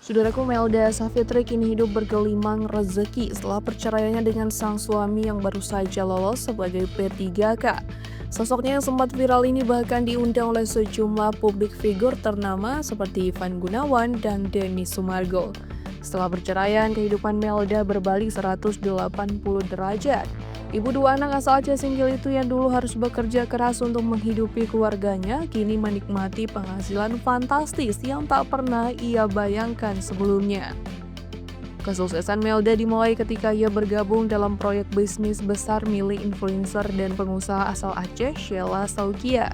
Saudaraku, Melda Savitri kini hidup bergelimang rezeki setelah perceraiannya dengan sang suami yang baru saja lolos sebagai P3K. Sosoknya yang sempat viral ini bahkan diundang oleh sejumlah publik figur ternama seperti Ivan Gunawan dan Denny Sumargo. Setelah perceraian, kehidupan Melda berbalik 180 derajat. Ibu dua anak asal Aceh Singgil itu yang dulu harus bekerja keras untuk menghidupi keluarganya, kini menikmati penghasilan fantastis yang tak pernah ia bayangkan sebelumnya. Kesuksesan Melda dimulai ketika ia bergabung dalam proyek bisnis besar milik influencer dan pengusaha asal Aceh, Sheila Saukia.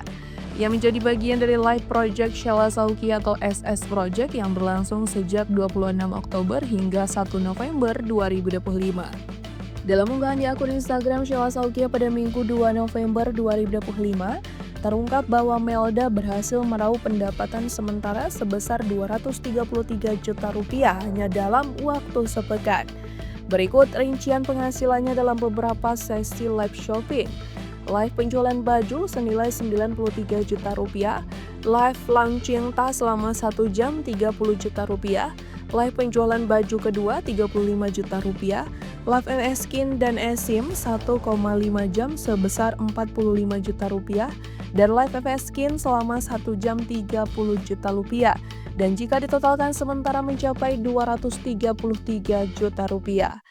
Ia menjadi bagian dari live project Sheila Saukia atau SS Project yang berlangsung sejak 26 Oktober hingga 1 November 2025. Dalam unggahan di akun Instagram Sheila Saukia pada Minggu 2 November 2025, terungkap bahwa Melda berhasil meraup pendapatan sementara sebesar 233 juta rupiah hanya dalam waktu sepekan. Berikut rincian penghasilannya dalam beberapa sesi live shopping. Live penjualan baju senilai 93 juta rupiah, live launching tas selama 1 jam 30 juta rupiah, live penjualan baju kedua 35 juta rupiah, live MS Skin dan eSIM 1,5 jam sebesar 45 juta rupiah, dan live FS Skin selama 1 jam 30 juta rupiah. Dan jika ditotalkan sementara mencapai 233 juta rupiah.